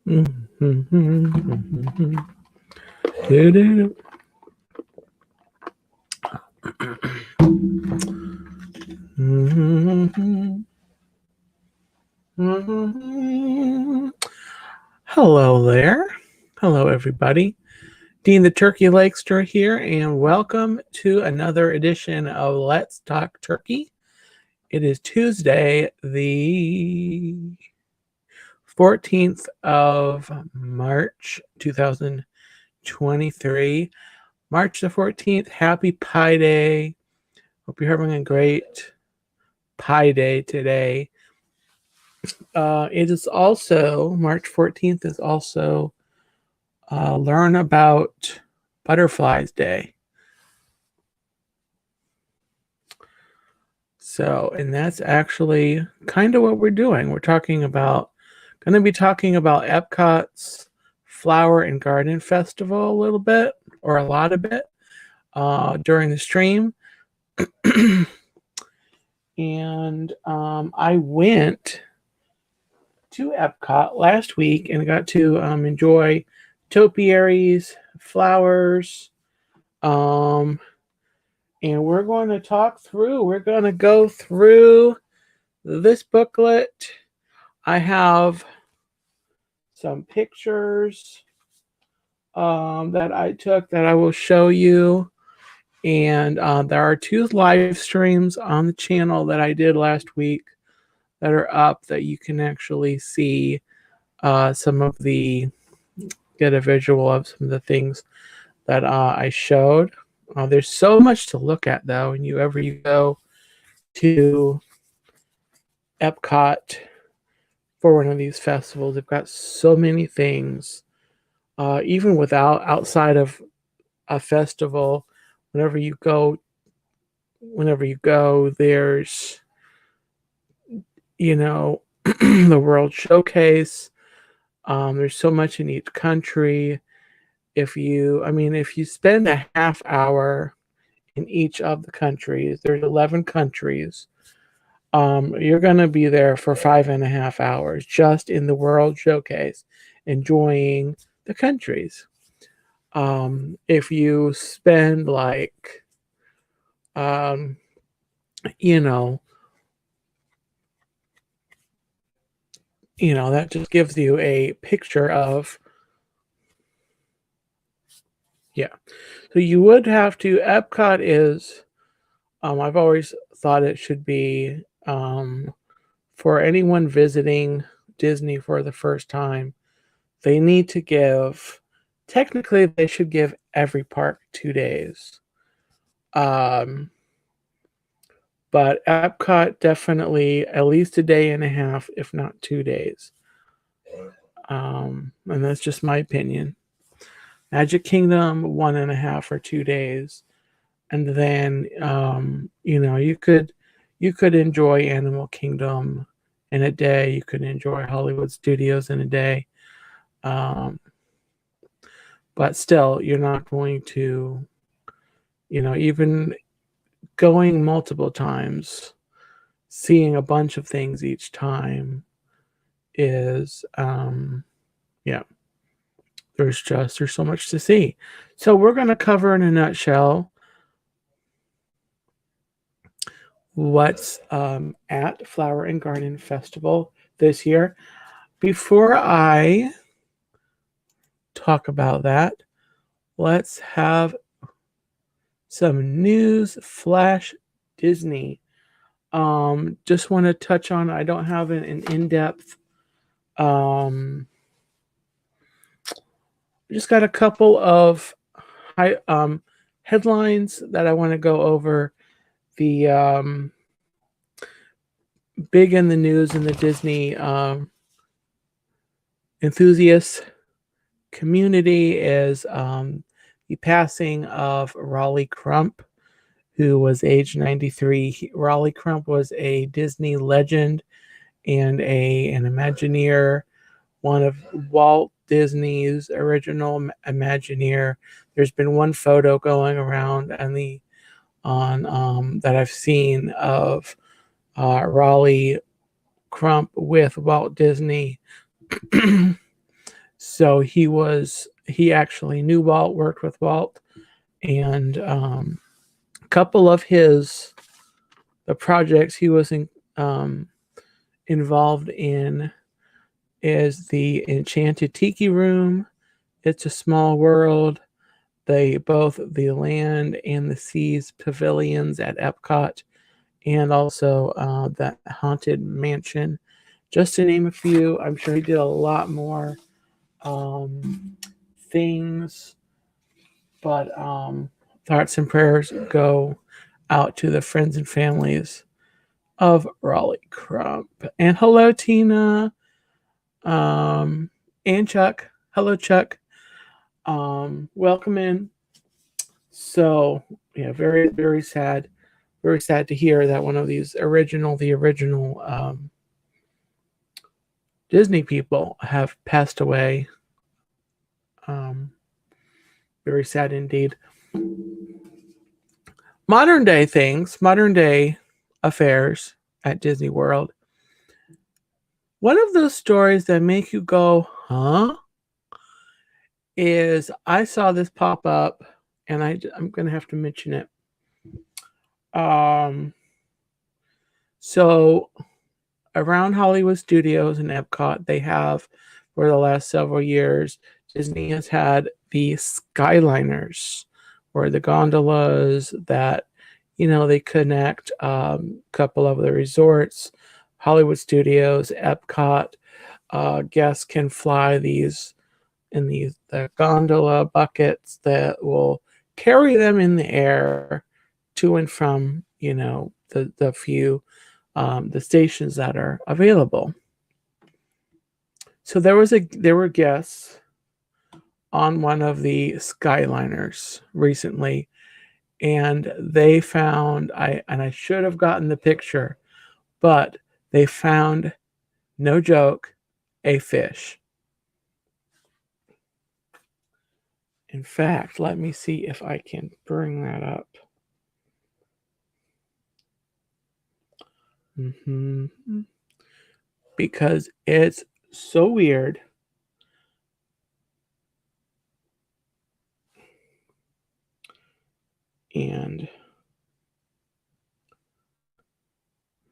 Hello there. Hello, everybody. Dean the Turkey Legster here, and welcome to another edition of Let's Talk Turkey. It is Tuesday, the 14th of March, 2023. March the 14th. Happy Pi Day. Hope you're having a great Pi Day today. It is also, March 14th is also Learn About Butterflies Day. So, and that's actually kind of what we're doing. We're going to be talking about Epcot's Flower and Garden Festival a little bit, or a lot of it, during the stream. And I went to Epcot last week and got to enjoy topiaries, flowers, and we're going to go through this booklet. I have some pictures that I took that I will show you. And there are 2 live streams on the channel that I did last week that are up that you can actually see get a visual of some of the things that I showed. There's so much to look at, though, whenever you go to Epcot for one of these festivals. They've got so many things, even outside of a festival. Whenever you go, there's, the World Showcase. There's so much in each country. If you spend a half hour in each of the countries, there's 11 countries. You're going to be there for 5.5 hours just in the World Showcase, enjoying the countries. If you spend that just gives you a picture of, so you would have to, Epcot is, I've always thought it should be, for anyone visiting Disney for the first time, they should give every park 2 days. But Epcot definitely at least a day and a half, if not 2 days. And that's just my opinion. Magic Kingdom, 1.5 or 2 days. And then, you could enjoy Animal Kingdom in a day. You could enjoy Hollywood Studios in a day. But still, you're not going to, even going multiple times, seeing a bunch of things each time is, there's so much to see. So we're going to cover in a nutshell what's at Flower and Garden Festival this year. Before I talk about that, let's have some news flash Disney. Just want to touch on, I don't have an in-depth, just got a couple of headlines that I want to go over. The big in the news in the Disney enthusiast community is the passing of Raleigh Crump, who was age 93. Raleigh Crump was a Disney legend and an Imagineer, one of Walt Disney's original Imagineer. There's been one photo going around that I've seen of Raleigh Crump with Walt Disney. So he actually knew Walt, worked with Walt, and a couple of the projects he was involved in is the Enchanted Tiki Room, It's a Small World, both the Land and the Seas pavilions at Epcot, and also that Haunted Mansion, just to name a few. I'm sure he did a lot more things, but thoughts and prayers go out to the friends and families of Raleigh Crump. And hello, Tina. And Chuck. Hello, Chuck. Welcome in. So, yeah, very, very sad. Very sad to hear that one of the original Disney people have passed away. Very sad indeed. Modern day things, modern day affairs at Disney World. One of those stories that make you go, huh? Is I saw this pop up, and I'm going to have to mention it. So around Hollywood Studios and Epcot, they have, for the last several years, Disney has had the Skyliners, or the gondolas that, they connect a couple of the resorts, Hollywood Studios, Epcot. Guests can fly these in the gondola buckets that will carry them in the air to and from, the few the stations that are available. So there were guests on one of the Skyliners recently, and they found I should have gotten the picture, but they found, no joke, a fish. In fact, let me see if I can bring that up. Because it's so weird. And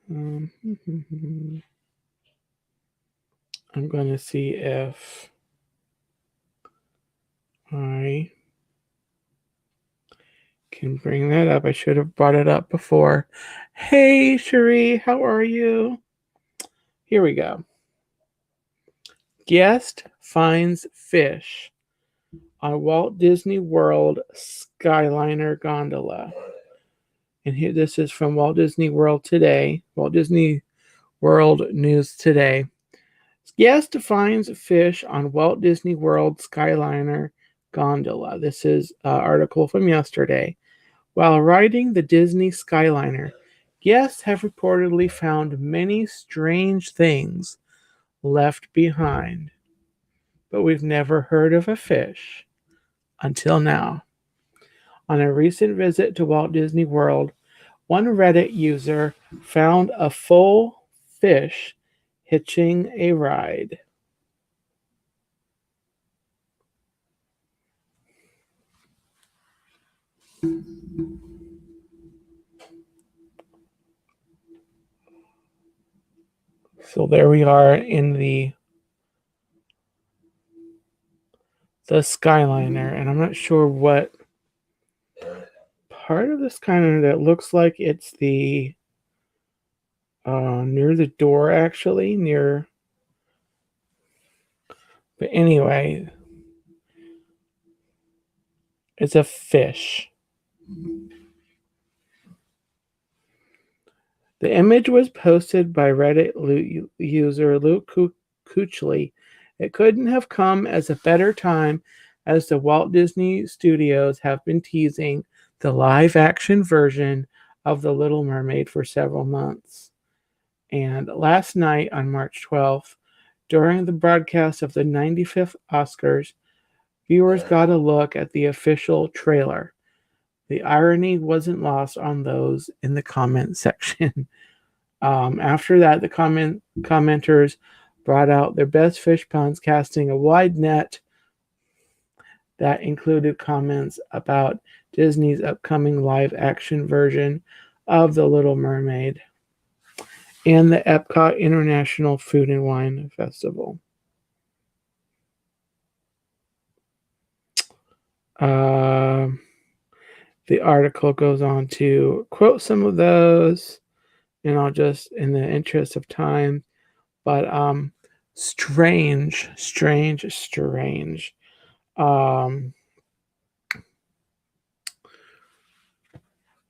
I'm going to see if I can bring that up. I should have brought it up before. Hey, Cherie, how are you? Here we go. Guest finds fish on Walt Disney World Skyliner gondola. And here, this is from Walt Disney World Today, Walt Disney World News Today. Guest finds fish on Walt Disney World Skyliner gondola. This is an article from yesterday. While riding the Disney Skyliner, guests have reportedly found many strange things left behind, but we've never heard of a fish until now. On a recent visit to Walt Disney World, one Reddit user found a full fish hitching a ride. So there we are in the Skyliner, and I'm not sure what part of the Skyliner that looks like it's the near the door, actually, but anyway, it's a fish. The image was posted by Reddit user Luke Kuchley. It couldn't have come as a better time, as the Walt Disney Studios have been teasing the live-action version of The Little Mermaid for several months. And last night, on March 12th, during the broadcast of the 95th Oscars, viewers got a look at the official trailer. The irony wasn't lost on those in the comment section. After that, the commenters brought out their best fish ponds, casting a wide net that included comments about Disney's upcoming live-action version of The Little Mermaid and the Epcot International Food and Wine Festival. The article goes on to quote some of those, and I'll just, in the interest of time, but strange.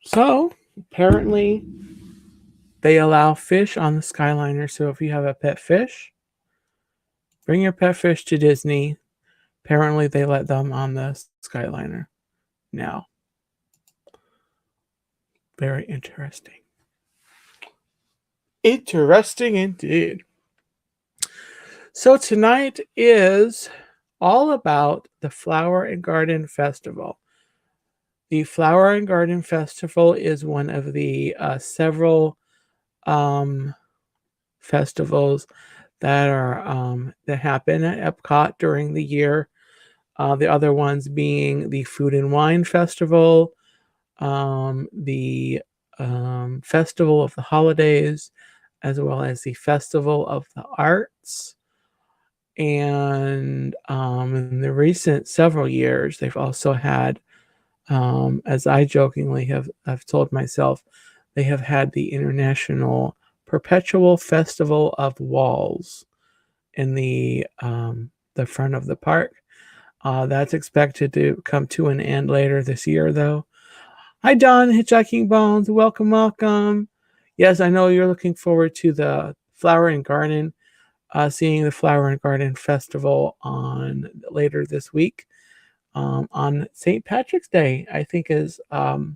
So apparently they allow fish on the Skyliner. So if you have a pet fish, bring your pet fish to Disney. Apparently they let them on the Skyliner now. Very interesting. Interesting indeed. So tonight is all about the Flower and Garden Festival. The Flower and Garden Festival is one of the several festivals that are that happen at Epcot during the year. The other ones being the Food and Wine Festival, the Festival of the Holidays, as well as the Festival of the Arts. And in the recent several years, they've also had, as I jokingly I've told myself, they have had the International Perpetual Festival of Walls in the front of the park. That's expected to come to an end later this year, though. Hi, Don, Hitchhiking Bones. Welcome. Yes, I know you're looking forward to the Flower and Garden, seeing the Flower and Garden Festival on later this week. On St. Patrick's Day, I think is if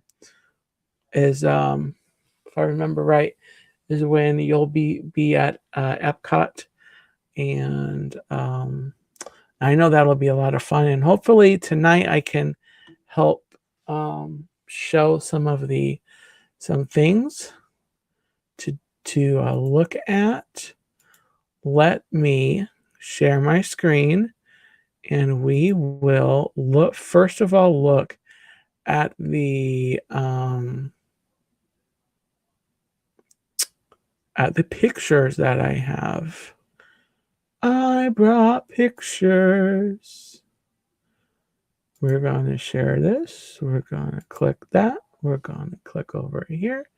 I remember right, is when you'll be at Epcot, and I know that'll be a lot of fun. And hopefully tonight I can help show some things to look at. Let me share my screen, and we will look. First of all, look at the pictures that I have. I brought pictures. We're going to share this. We're going to click that. We're going to click over here.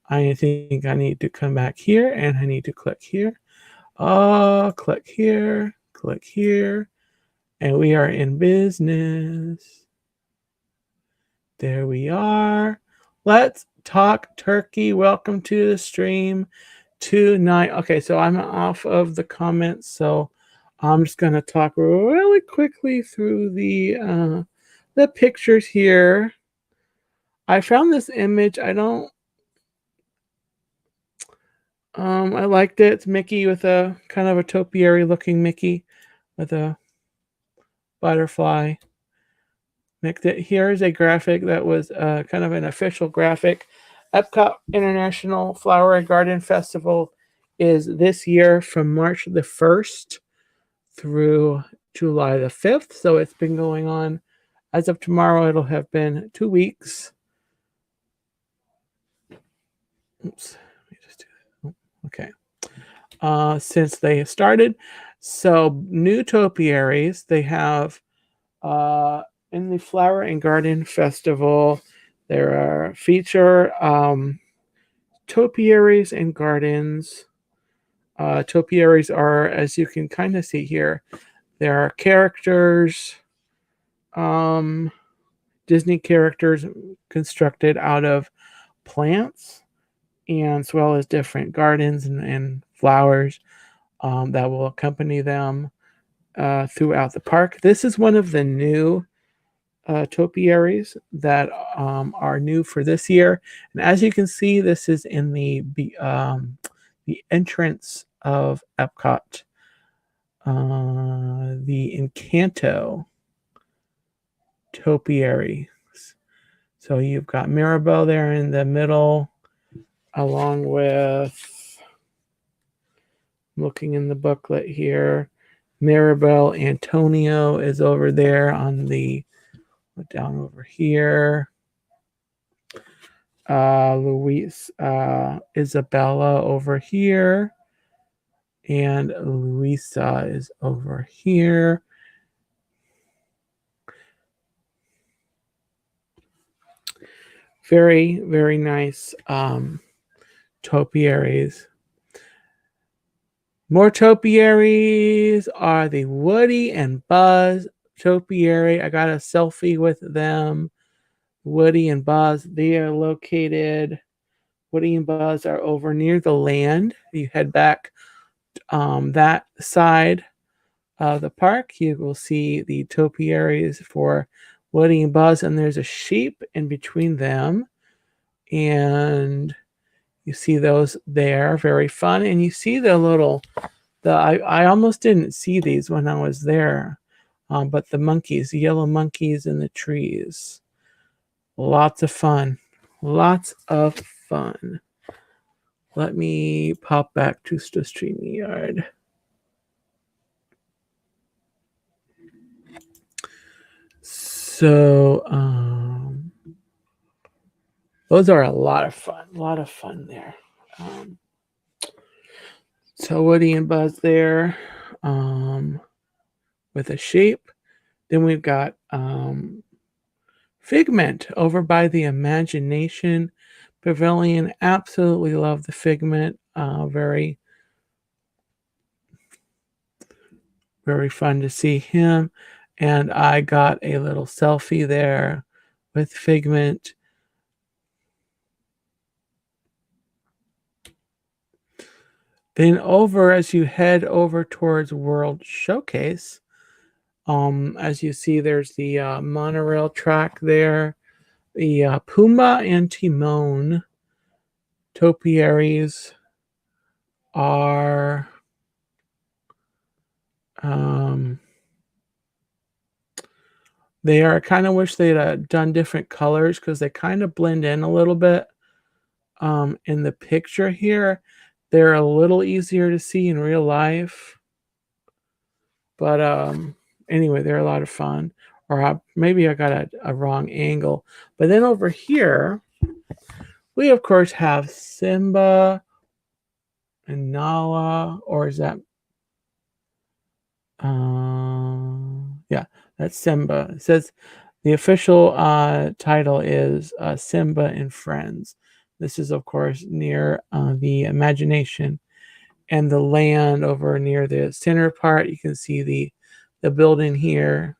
I think I need to come back here, and I need to click here. Click here, and we are in business. There we are. Let's talk turkey. Welcome to the stream tonight. Okay, so I'm off of the comments, so I'm just going to talk really quickly through the pictures here. I found this image. I liked it. It's Mickey with a kind of a topiary looking Mickey with a butterfly. Here is a graphic that was kind of an official graphic. Epcot International Flower and Garden Festival is this year from March the 1st through July the 5th. So it's been going on. As of tomorrow, it'll have been 2 weeks. Oops. Let me just do that. Okay. Since they started. So new topiaries, they have in the Flower and Garden Festival, there are feature topiaries and gardens. Topiaries are, as you can kind of see here, there are characters, Disney characters constructed out of plants, and as well as different gardens and flowers that will accompany them throughout the park. This is one of the new topiaries that are new for this year, and as you can see, this is in the entrance of Epcot, the Encanto topiary. So you've got Mirabelle there in the middle, along with looking in the booklet here. Maribel Antonio is over there on the down over here. Luis Isabella over here. And Luisa is over here. Very, very nice topiaries. More topiaries are the Woody and Buzz topiary. I got a selfie with them. Woody and Buzz, they are located. Woody and Buzz are over near the land. You head back that side of the park, you will see the topiaries for Woody and Buzz, and there's a sheep in between them. And you see those there, very fun. And you see the little, I almost didn't see these when I was there, but the monkeys, the yellow monkeys in the trees. Lots of fun. Lots of fun. Let me pop back to StreamYard. So, those are a lot of fun there. So Woody and Buzz there, with a sheep. Then we've got Figment over by the Imagination Pavilion. Absolutely love the Figment. Very, very fun to see him. And I got a little selfie there with Figment. Then over, as you head over towards World Showcase, as you see, there's the monorail track there. The Pumbaa and Timon topiaries are they are, I kind of wish they'd done different colors because they kind of blend in a little bit. In the picture here, they're a little easier to see in real life. But anyway, they're a lot of fun. Or maybe I got a wrong angle. But then over here, we of course have Simba and Nala, or is that? Yeah, that's Simba. It says the official title is Simba and Friends. This is of course near the Imagination and the land over near the center part. You can see the building here.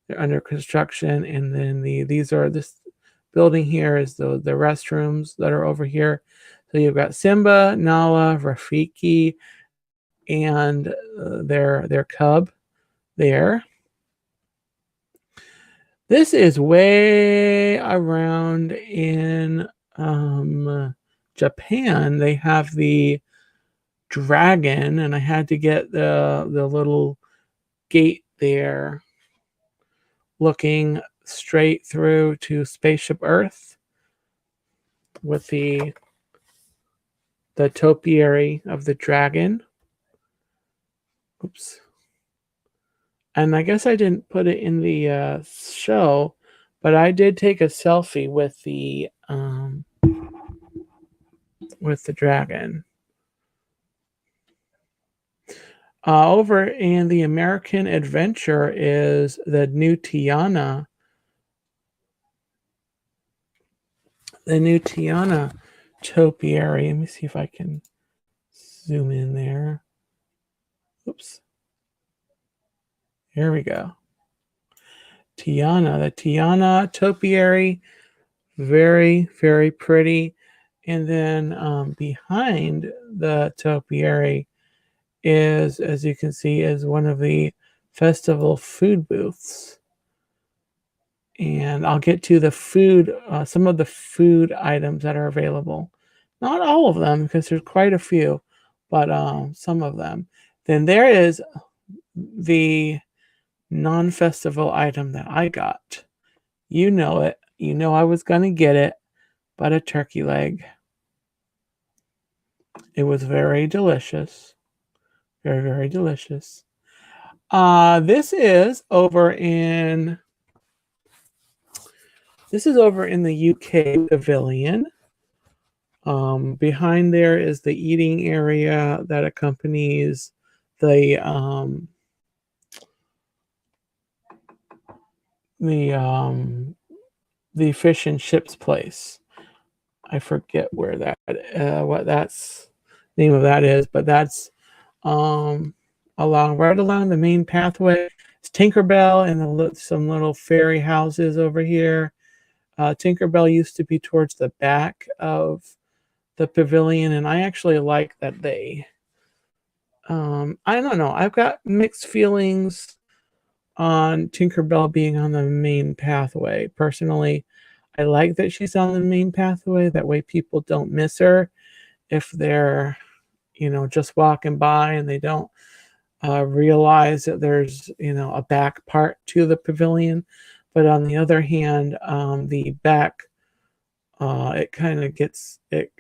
They're under construction, and then this building here is the restrooms that are over here. So you've got Simba, Nala, Rafiki, and their cub there. This is way around in Japan. They have the dragon, and I had to get the little gate there looking straight through to Spaceship Earth with the topiary of the dragon. Oops. And I guess I didn't put it in the show, but I did take a selfie with the dragon. Over in the American Adventure is the new Tiana. The new Tiana topiary. Let me see if I can zoom in there. Oops. Here we go. Tiana, the Tiana topiary. Very, very pretty. And then behind the topiary is, as you can see, is one of the festival food booths. And I'll get to the food, some of the food items that are available. Not all of them, because there's quite a few, but some of them. Then there is the non-festival item that I got. You know it. You know I was going to get it, but a turkey leg. It was very delicious. Very, very delicious. This is over in the UK pavilion. Behind there is the eating area that accompanies the fish and chips place. I forget where that what that's name of that is, but that's right along the main pathway. It's Tinkerbell and some little fairy houses over here. Tinkerbell used to be towards the back of the pavilion, and I actually like that they I don't know, I've got mixed feelings on Tinkerbell being on the main pathway. Personally, I like that she's on the main pathway. That way people don't miss her if they're, just walking by and they don't realize that there's, a back part to the pavilion. But on the other hand, the back, it kind of gets it.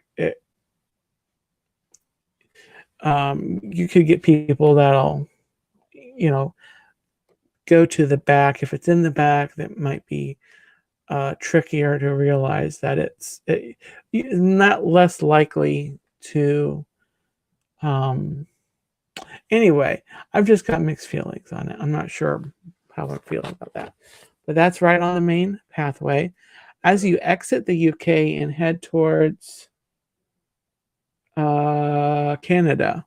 You could get people that'll, go to the back. If it's in the back, that might be trickier to realize that it's not less likely to. Anyway, I've just got mixed feelings on it. I'm not sure how I'm feeling about that. But that's right on the main pathway. As you exit the UK and head towards Canada,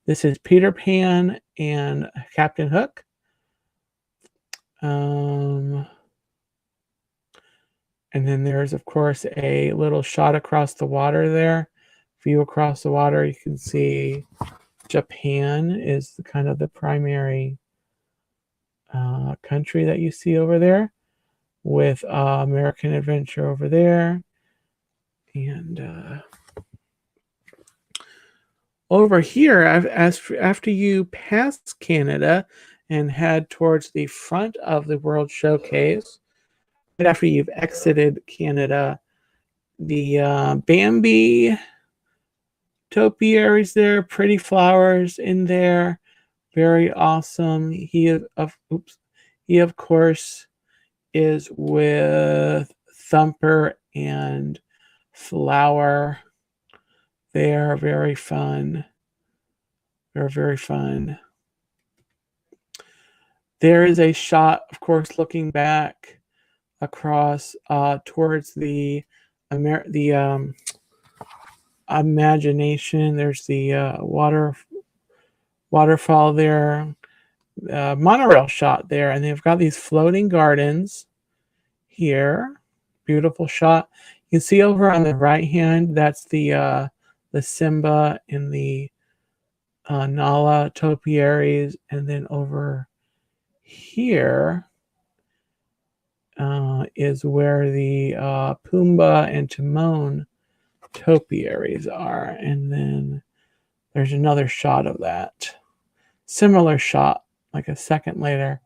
this is Peter Pan and Captain Hook. And then there's, of course, a little shot across the water there. View across the water, you can see Japan is kind of the primary country that you see over there, with American Adventure over there. And over here, after you pass Canada and head towards the front of the World Showcase, right after you've exited Canada, the Bambi topiaries there, pretty flowers in there, very awesome. He of course is with Thumper and Flower. They are very fun. They're very fun. There is a shot, of course, looking back across towards the Imagination. There's the waterfall there, monorail shot there, and they've got these floating gardens here. Beautiful shot. You can see over on the right hand, that's the Simba and the Nala topiaries, and then over here is where the Pumbaa and Timon topiaries are, and then there's another shot of that similar shot like a second later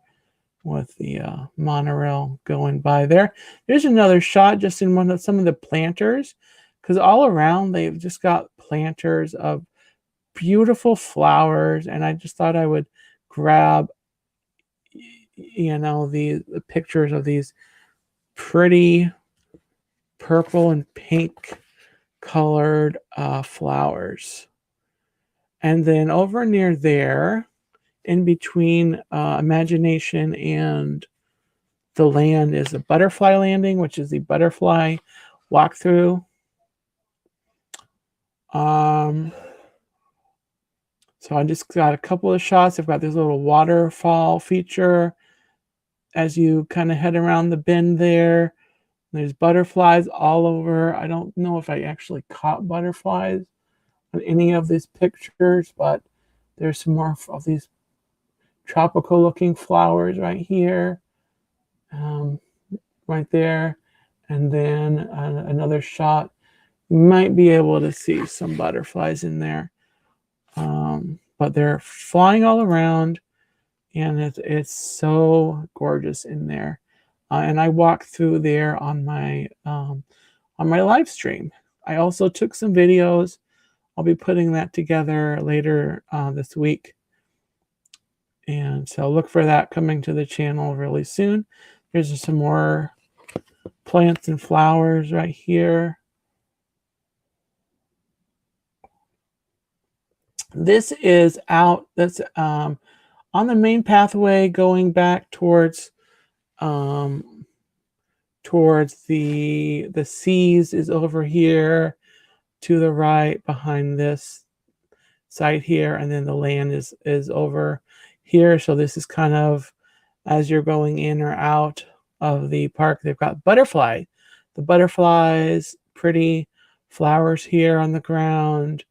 with the monorail going by there. There's another shot just in some of the planters, because all around they've just got planters of beautiful flowers, and I just thought I would grab the pictures of these pretty purple and pink colored flowers. And then over near there, in between Imagination and the land, is the Butterfly Landing, which is the butterfly walkthrough. So I just got a couple of shots. I've got this little waterfall feature as you kind of head around the bend there. There's butterflies all over. I don't know if I actually caught butterflies on any of these pictures, but there's some more of these tropical looking flowers right here, right there. And then another shot, you might be able to see some butterflies in there. But they're flying all around, and it's so gorgeous in there. And I walked through there on my live stream. I also took some videos. I'll be putting that together later this week. And so look for that coming to the channel really soon. Here's some more plants and flowers right here. This is out, that's on the main pathway going back towards the seas is over here to the right behind this site here, and then the land is over here. So this is kind of as you're going in or out of the park. They've got the butterflies, pretty flowers here on the ground.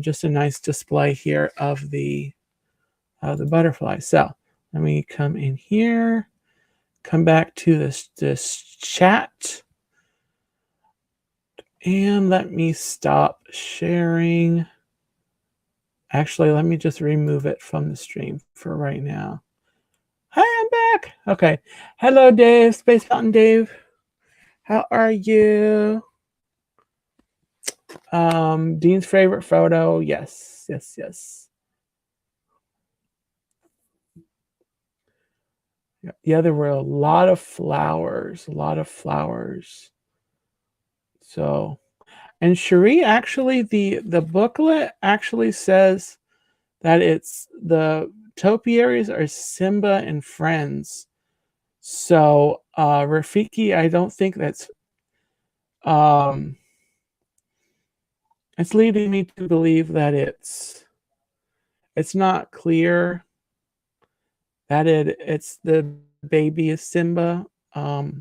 Just a nice display here of the butterflies. So let me come in here, come back to this chat, and let me stop sharing. Actually, let me just remove it from the stream for right now. Hi, I'm back. Okay. Hello, Dave. Space Mountain Dave. How are you? Dean's favorite photo. Yes, yes, yes. Yeah, there were a lot of flowers. So, and Cherie, actually, the booklet actually says that it's the topiaries are Simba and friends. So, Rafiki, I don't think that's it's leading me to believe that it's not clear that it's the baby is Simba. But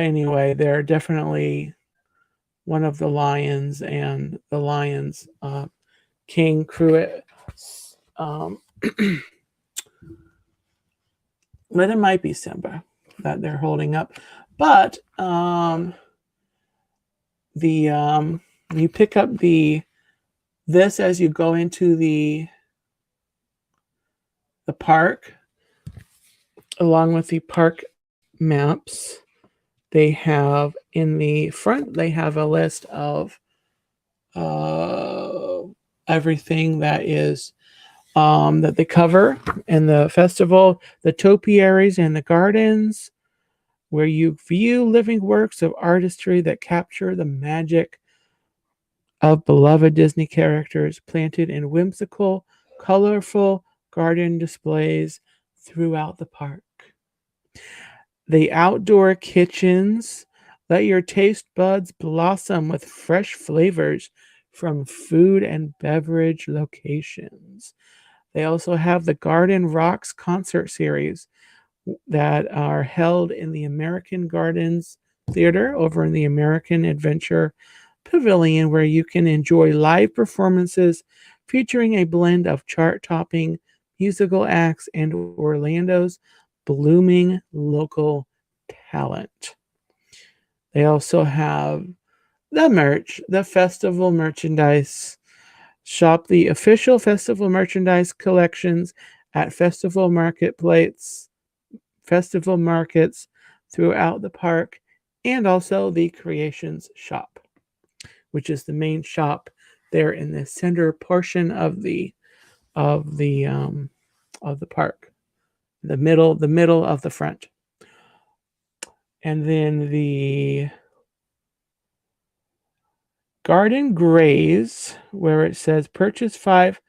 anyway, they're definitely one of the lions, and the lions King Cruet. But it might be Simba that they're holding up. But you pick up this as you go into the park, along with the park maps. They have in the front, they have a list of everything that is that they cover in the festival, the topiaries and the gardens, where you view living works of artistry that capture the magic of beloved Disney characters, planted in whimsical, colorful garden displays throughout the park. The outdoor kitchens, let your taste buds blossom with fresh flavors from food and beverage locations. They also have the Garden Rocks concert series that are held in the American Gardens Theater over in the American Adventure Pavilion, where you can enjoy live performances featuring a blend of chart-topping musical acts and Orlando's blooming local talent. They also have the merch, the festival merchandise. Shop the official festival merchandise collections at festival markets throughout the park, and also the Creations shop, which is the main shop there in the center portion of the park, the middle of the front. And then the Garden Graze, where it says purchase 5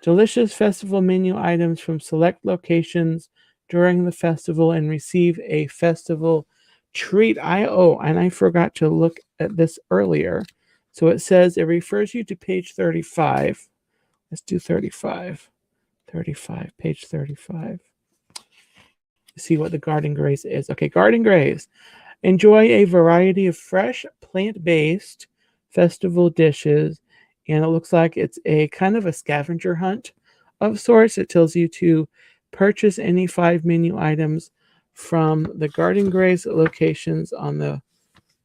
delicious festival menu items from select locations during the festival and receive a festival treat. And I forgot to look at this earlier. So it says it refers you to page 35. Let's do 35. Page 35. See what the Garden Graze is. Okay, Garden Graze. Enjoy a variety of fresh, plant-based festival dishes, and it looks like it's a kind of a scavenger hunt of sorts. It tells you to purchase any 5 menu items from the Garden Graze locations on the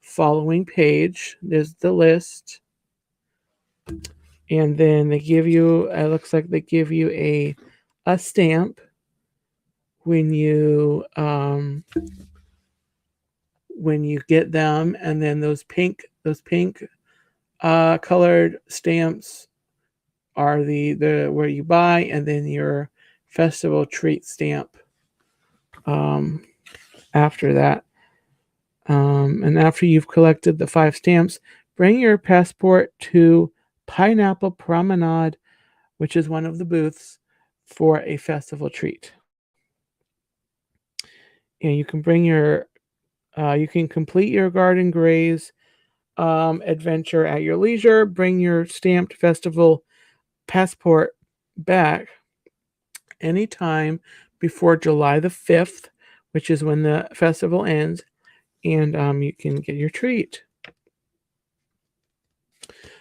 following page. There's the list, and then they give you, it looks like they give you a stamp when you get them, and then those pink colored stamps are the where you buy, and then your festival treat stamp after that. And after you've collected the 5 stamps, bring your passport to Pineapple Promenade, which is one of the booths, for a festival treat. And you can bring your, you can complete your garden graze adventure at your leisure. Bring your stamped festival passport back anytime before July the 5th, which is when the festival ends, and you can get your treat.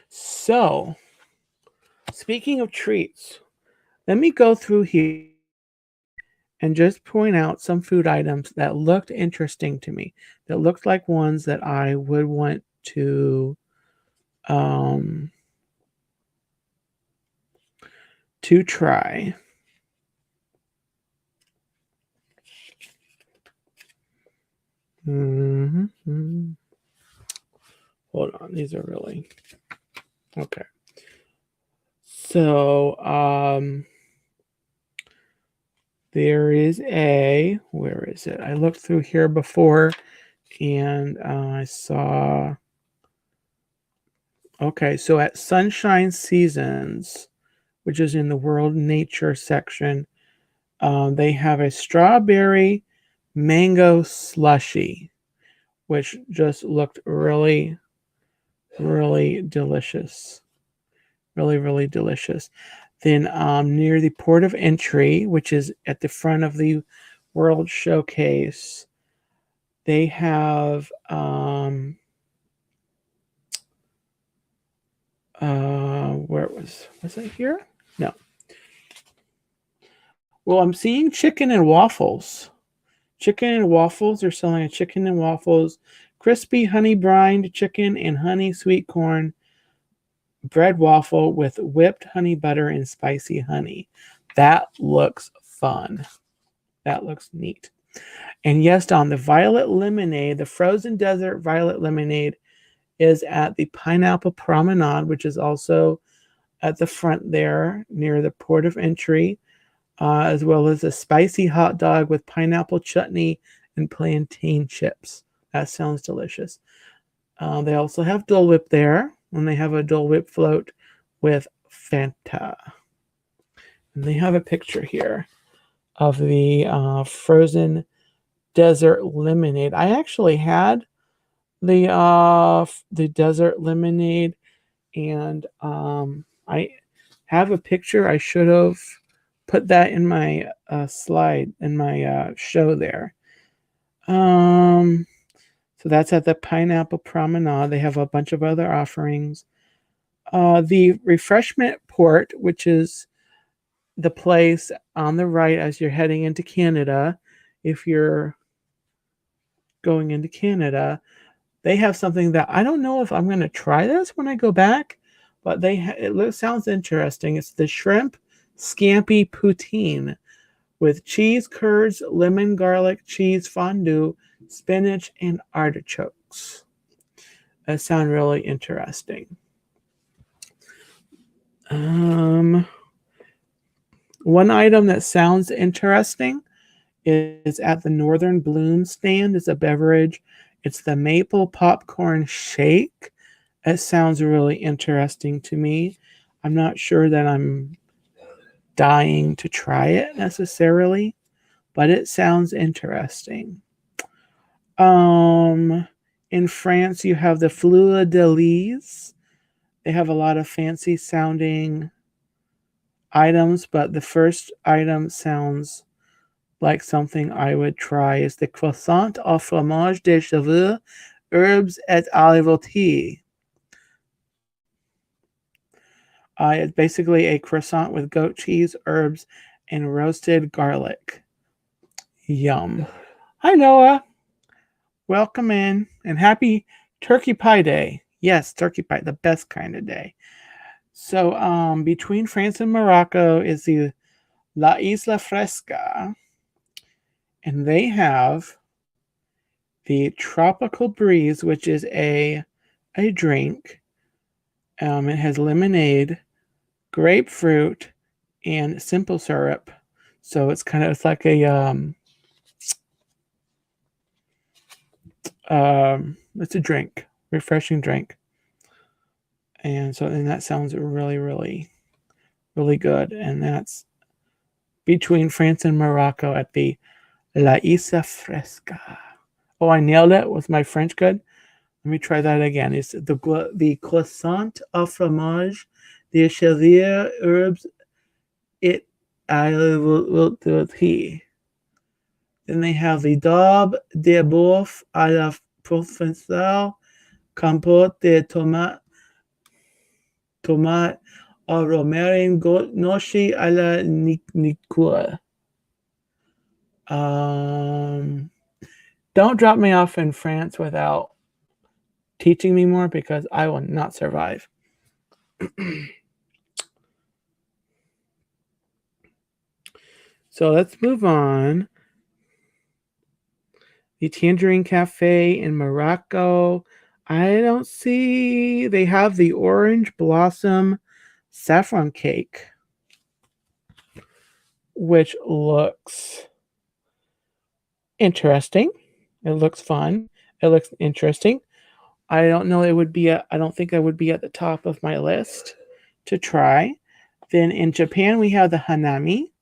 So, speaking of treats, let me go through here and just point out some food items that looked interesting to me, that looked like ones that I would want to try. Mm-hmm. Hold on, these are really okay. So there is a, where is it? I looked through here before and I saw, okay, so at Sunshine Seasons, which is in the World Nature section, they have a strawberry mango slushy, which just looked really, really delicious. Really, really delicious. Then near the port of entry, which is at the front of the World Showcase, they have where was it here? No. Well, I'm seeing chicken and waffles. Chicken and waffles. They're selling a chicken and waffles, crispy honey brined chicken and honey sweet corn bread waffle with whipped honey butter and spicy honey. That looks fun. That looks neat. And yes, Don, the violet lemonade, the frozen desert violet lemonade, is at the Pineapple Promenade, which is also at the front there near the port of entry, as well as a spicy hot dog with pineapple chutney and plantain chips. That sounds delicious. They also have Dole Whip there, and they have a Dole Whip float with Fanta. And they have a picture here of the frozen desert lemonade. I actually had the desert lemonade, and I have a picture. I should have put that in my slide in my show there. So that's at the Pineapple Promenade. They have a bunch of other offerings. The refreshment port, which is the place on the right as you're heading into Canada, if you're going into Canada, they have something that I don't know if I'm going to try this when I go back, but sounds interesting. It's the shrimp scampi poutine with cheese curds, lemon garlic cheese fondue, spinach, and artichokes. That sounds really interesting. One item that sounds interesting is at the Northern Bloom stand. It's a beverage. It's the maple popcorn shake. It sounds really interesting to me. I'm not sure that I'm dying to try it necessarily, but it sounds interesting. In France, you have the Fleur de Lis. They have a lot of fancy sounding items, but the first item sounds like something I would try. Is the croissant au fromage de chèvre, herbs et olive tea. It's basically a croissant with goat cheese, herbs, and roasted garlic. Yum. Hi, Noah. Welcome in, and happy Turkey Pie Day. Yes, Turkey Pie, the best kind of day. So, between France and Morocco is the La Isla Fresca, and they have the Tropical Breeze, which is a drink. It has lemonade, grapefruit, and simple syrup. So it's like a it's a drink, refreshing drink. And that sounds really, really, really good. And that's between France and Morocco at the La Isa Fresca. Oh, I nailed it. Was my French good? Let me try that again. It's the croissant au fromage, the chevrier herbs, it I will do it here. Then they have the daube de boeuf à la provençale, compote de tomate au romarin, gnocchi à la nicole. Don't drop me off in France without teaching me more, because I will not survive. So let's move on. The Tangerine Cafe in Morocco. I don't see. They have the orange blossom saffron cake, which looks interesting. It looks fun. It looks interesting. I don't know. I don't think it would be at the top of my list to try. Then in Japan, we have the hanami.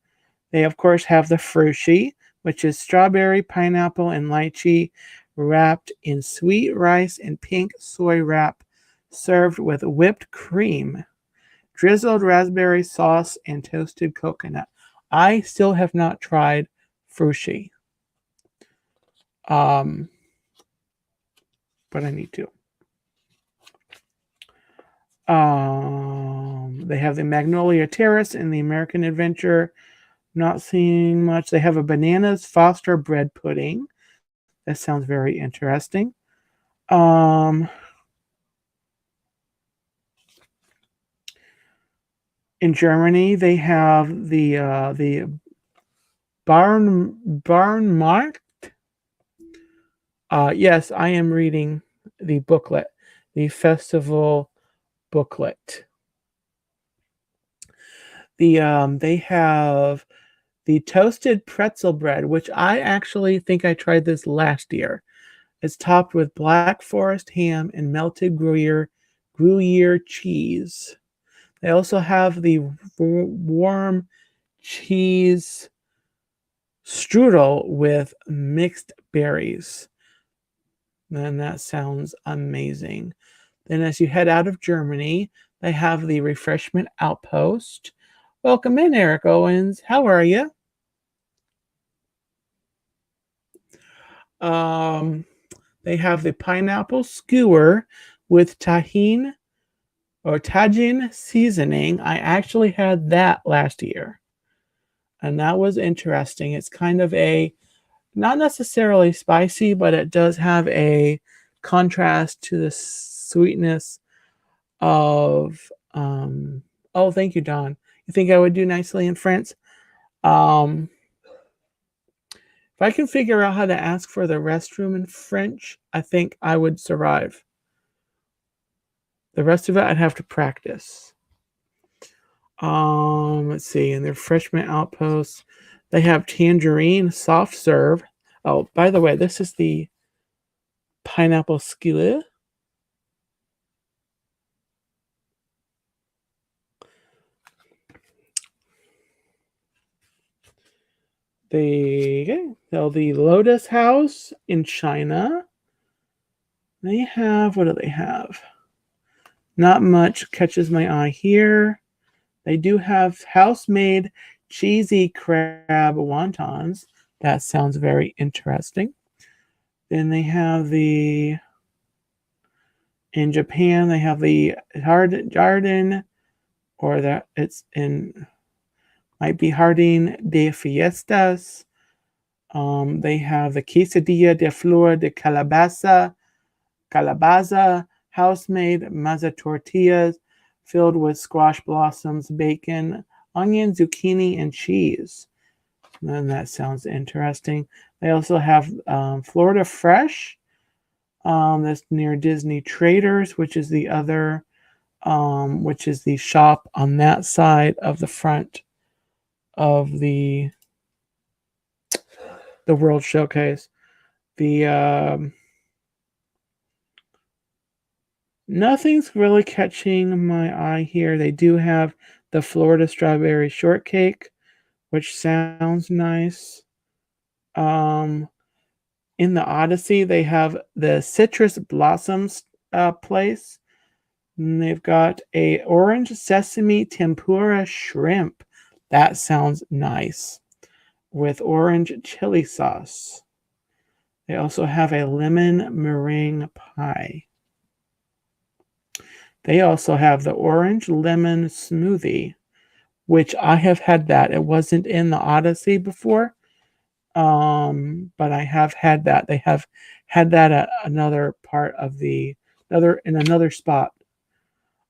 They, of course, have the frushi, which is strawberry, pineapple, and lychee wrapped in sweet rice and pink soy wrap, served with whipped cream, drizzled raspberry sauce, and toasted coconut. I still have not tried frushi, but I need to. They have the Magnolia Terrace and the American Adventure. Not seeing much. They have a bananas Foster bread pudding. That sounds very interesting. In Germany, they have the Barnmarkt. Yes, I am reading the booklet, the festival booklet. They have the toasted pretzel bread, which I actually think I tried this last year. It's topped with Black Forest ham and melted Gruyere cheese. They also have the warm cheese strudel with mixed berries. And that sounds amazing. Then as you head out of Germany, they have the refreshment outpost. Welcome in, Eric Owens. How are you? They have the pineapple skewer with tajin seasoning. I actually had that last year, and that was interesting. It's kind of not necessarily spicy, but it does have a contrast to the sweetness of, oh, thank you, Don. You think I would do nicely in France? If I can figure out how to ask for the restroom in French, I think I would survive. The rest of it, I'd have to practice. Let's see. In their refreshment outposts, they have tangerine soft serve. Oh, by the way, this is the pineapple skewer. The Lotus House in China. They have, what do they have? Not much catches my eye here. They do have house-made cheesy crab wontons. That sounds very interesting. Then they have in Japan, they have the Jardin, or that it's might be Jardin de Fiestas. They have the quesadilla de flor de calabaza, house-made masa tortillas filled with squash blossoms, bacon, onion, zucchini, and cheese. And that sounds interesting. They also have Florida Fresh. That's near Disney Traders, which is the other which is the shop on that side of the front of the World Showcase. The nothing's really catching my eye here. They do have the Florida Strawberry Shortcake, which sounds nice. In the Odyssey, they have the Citrus Blossoms place. And they've got a orange sesame tempura shrimp. That sounds nice. With orange chili sauce. They also have a lemon meringue pie. They also have the orange lemon smoothie, which I have had that. It wasn't in the Odyssey before, but I have had that. They have had that at another part of in another spot.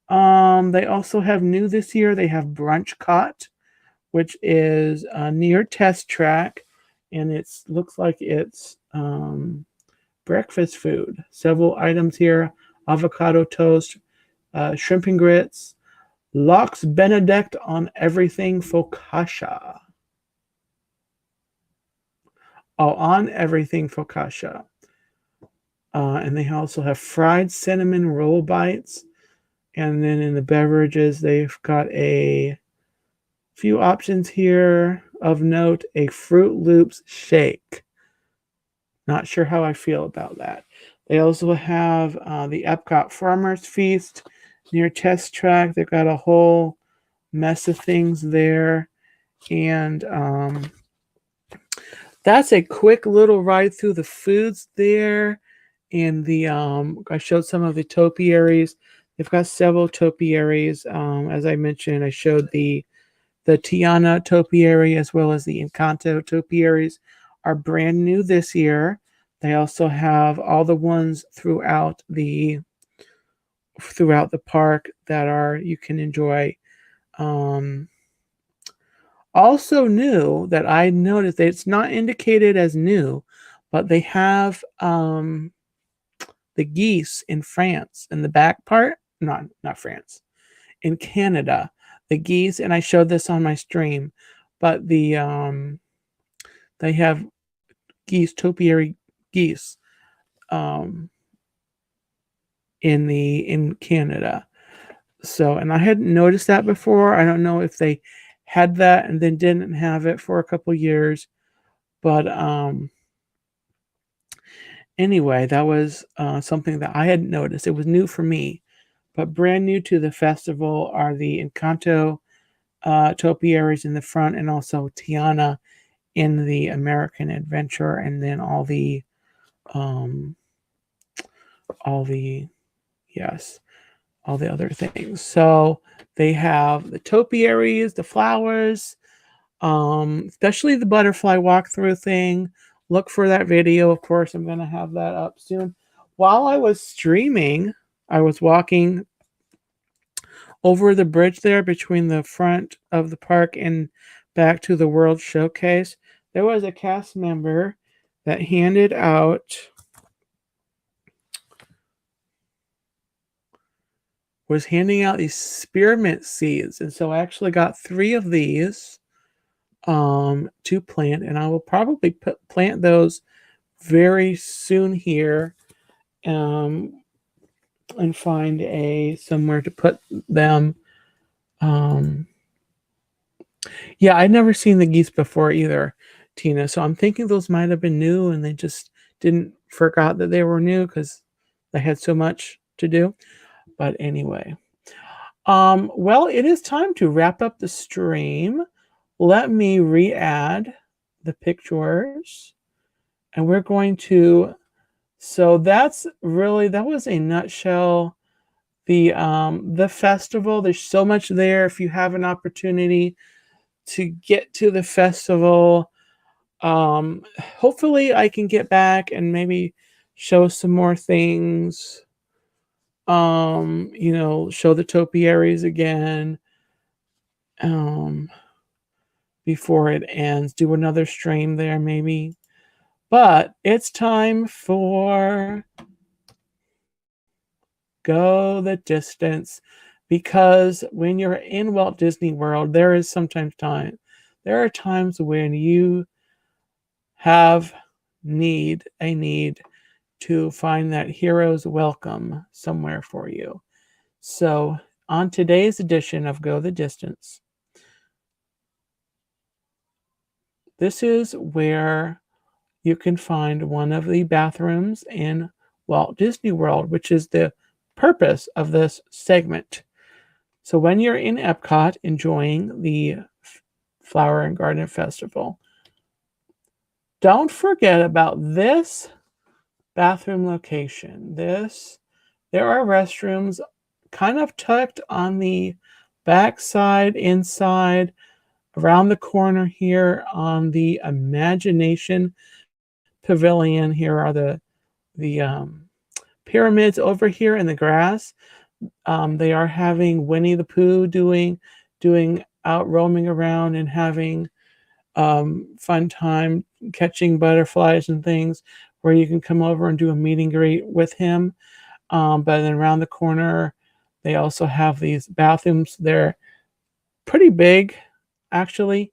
They also have new this year. They have Brunch Cot, which is near Test Track, and it looks like it's breakfast food. Several items here: avocado toast, shrimp and grits, lox Benedict on everything focaccia. Oh, on everything focaccia. And they also have fried cinnamon roll bites. And then in the beverages, they've got a few options here of note. A Fruit Loops shake. Not sure how I feel about that. They also have the Epcot Farmers Feast near Test Track. They've got a whole mess of things there. And that's a quick little ride through the foods there. And the I showed some of the topiaries. They've got several topiaries. As I mentioned, I showed the Tiana topiary as well as the Encanto topiaries are brand new this year. They also have all the ones throughout the park that you can enjoy. Also new that I noticed that it's not indicated as new, but they have the geese in France in the back part. Not France. In Canada, the geese, and I showed this on my stream, but they have topiary geese in Canada. So, and I hadn't noticed that before. I don't know if they had that and then didn't have it for a couple years, but anyway, that was something that I hadn't noticed. It was new for me, but brand new to the festival are the Encanto topiaries in the front, and also Tiana in the American Adventure, and then all the other things. So they have the topiaries, the flowers, especially the butterfly walkthrough thing. Look for that video. Of course, I'm going to have that up soon. While I was streaming, I was walking over the bridge there between the front of the park and back to the World Showcase. There was a cast member that handed out these spearmint seeds. And so I actually got 3 of these to plant, and I will probably plant those very soon here and find somewhere to put them. Yeah, I'd never seen the geese before either, Tina. So I'm thinking those might have been new and they just forgot that they were new because they had so much to do. But anyway, well, it is time to wrap up the stream. Let me re-add the pictures, and we're going to. So that was a nutshell. The festival. There's so much there. If you have an opportunity to get to the festival, hopefully I can get back and maybe show some more things. Show the topiaries again. Before it ends, do another stream there maybe. But it's time for Go the Distance. because when you're in Walt Disney World, there are times when you have a need to find that hero's welcome somewhere for you. So on today's edition of Go the Distance, this is where you can find one of the bathrooms in Walt Disney World, which is the purpose of this segment. So when you're in Epcot enjoying the Flower and Garden Festival, don't forget about this bathroom location. There are restrooms kind of tucked on the back side, inside, around the corner here on the Imagination Pavilion. Here are the pyramids over here in the grass. They are having Winnie the Pooh doing out roaming around and having fun time catching butterflies and things, where you can come over and do a meet and greet with him. But then around the corner, they also have these bathrooms. They're pretty big, actually.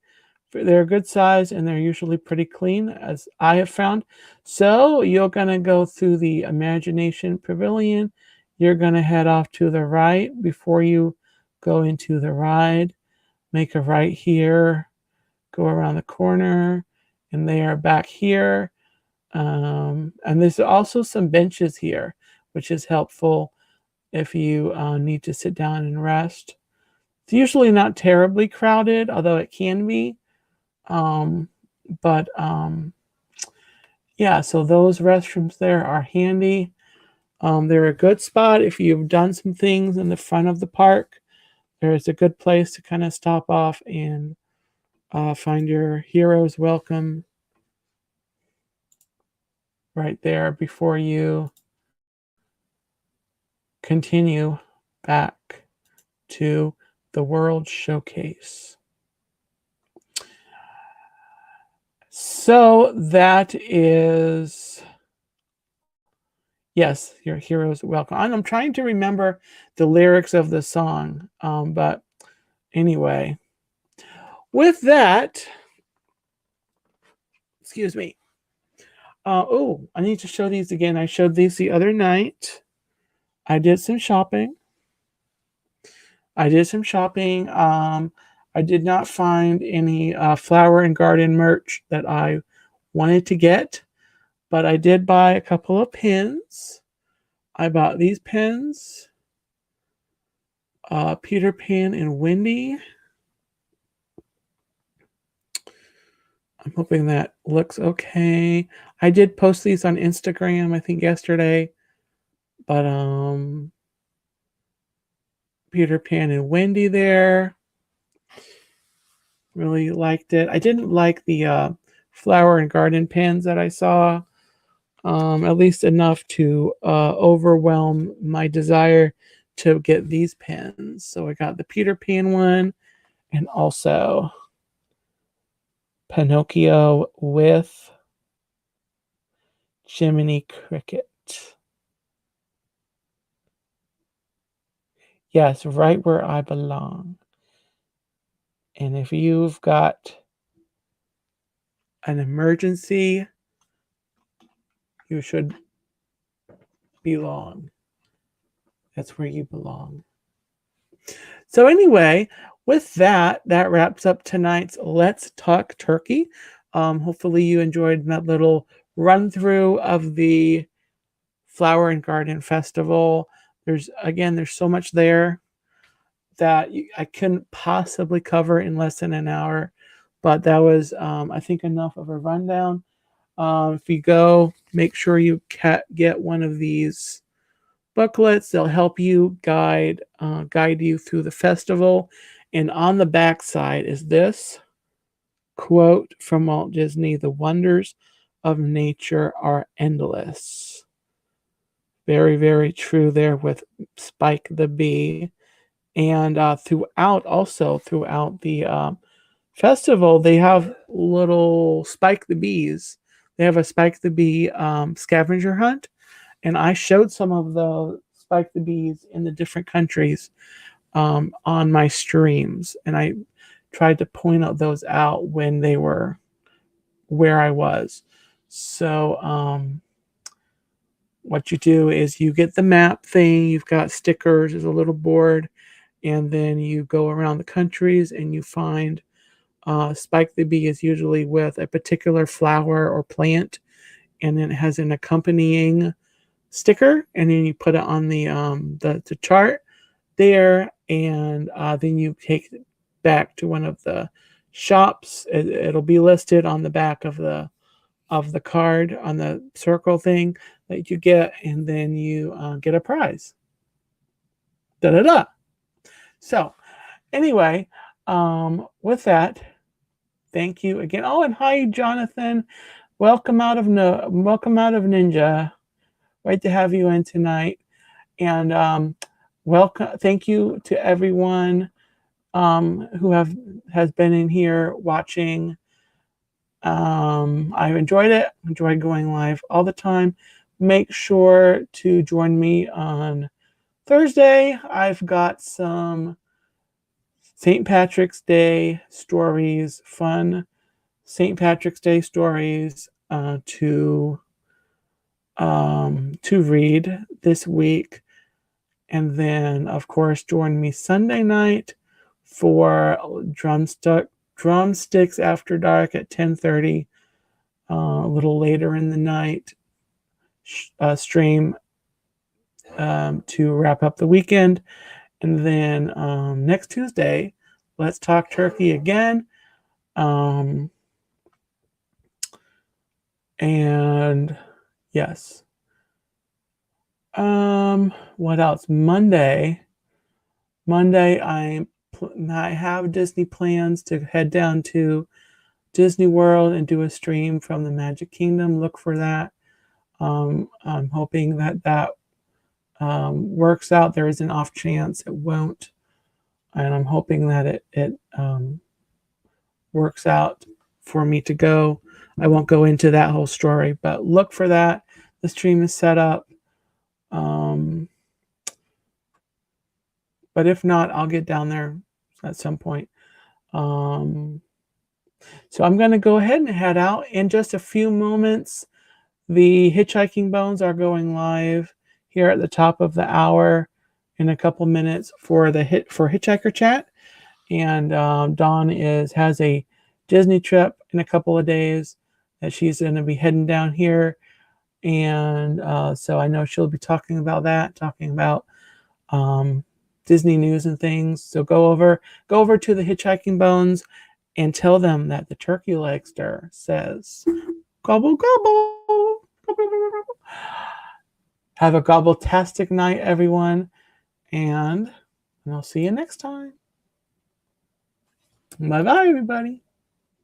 They're a good size and they're usually pretty clean, as I have found. So you're going to go through the Imagination Pavilion. You're going to head off to the right before you go into the ride. Make a right here, go around the corner, and they are back here. And there's also some benches here, which is helpful if you need to sit down and rest. It's usually not terribly crowded, although it can be. Yeah, so those restrooms there are handy. They're a good spot if you've done some things in the front of the park. There's a good place to kind of stop off and find your hero's welcome right there before you continue back to the World Showcase. So that is, yes, your hero's welcome. I'm trying to remember the lyrics of the song, but anyway, with that, excuse me. Oh, I need to show these again. I showed these the other night. I did some shopping. I did not find any flower and garden merch that I wanted to get, but I did buy a couple of pins. I bought these pins, Peter Pan and Wendy. I'm hoping that looks okay. I did post these on Instagram, I think yesterday, but Peter Pan and Wendy there. Really liked it. I didn't like the flower and garden pins that I saw, at least enough to overwhelm my desire to get these pins. So I got the Peter Pan one and also Pinocchio with Jiminy Cricket. Yes, right where I belong. And if you've got an emergency, you should belong. That's where you belong. So anyway, with that wraps up tonight's Let's Talk Turkey. Hopefully you enjoyed that little run through of the Flower and Garden Festival. There's so much there that I couldn't possibly cover in less than an hour, but that was, I think, enough of a rundown. If you go, make sure you get one of these booklets. They'll help you guide you through the festival. And on the back side is this quote from Walt Disney: "The wonders of nature are endless." Very, very true there with Spike the Bee. And throughout the festival, they have little Spike the Bees. They have a Spike the Bee scavenger hunt. And I showed some of the Spike the Bees in the different countries. on my streams, and I tried to point out those out when they were where I was. So what you do is you get the map thing, you've got stickers, there's a little board, and then you go around the countries and you find Spike the Bee is usually with a particular flower or plant, and then it has an accompanying sticker, and then you put it on the chart there, and then you take it back to one of the shops. It'll be listed on the back of the card on the circle thing that you get, and then you get a prize. Da da da. So anyway, with that, thank you again. Oh, and hi, Jonathan. Welcome out of Ninja. Great to have you in tonight. And welcome. Thank you to everyone who has been in here watching. I've enjoyed it. Enjoyed going live all the time. Make sure to join me on Thursday. I've got some St. Patrick's Day stories, fun St. Patrick's Day stories to read this week. And then, of course, join me Sunday night for Drumsticks After Dark at 10:30, a little later in the night stream to wrap up the weekend. And then next Tuesday, let's talk turkey again. And yes. What else? Monday, I have Disney plans to head down to Disney World and do a stream from the Magic Kingdom. Look for that. I'm hoping that works out. There is an off chance it won't, and I'm hoping that it works out for me to go. I won't go into that whole story, but look for that. The stream is set up. But if not, I'll get down there at some point. So I'm going to go ahead and head out in just a few moments. The Hitchhiking Bones are going live here at the top of the hour in a couple minutes for Hitchhiker Chat. And Dawn has a Disney trip in a couple of days that she's going to be heading down here. And so I know she'll be talking about that, talking about Disney news and things. So go over to the Hitchhiking Bones and tell them that the Turkey Legster says gobble gobble. Have a gobble-tastic night, everyone, and I'll see you next time. Bye bye, everybody.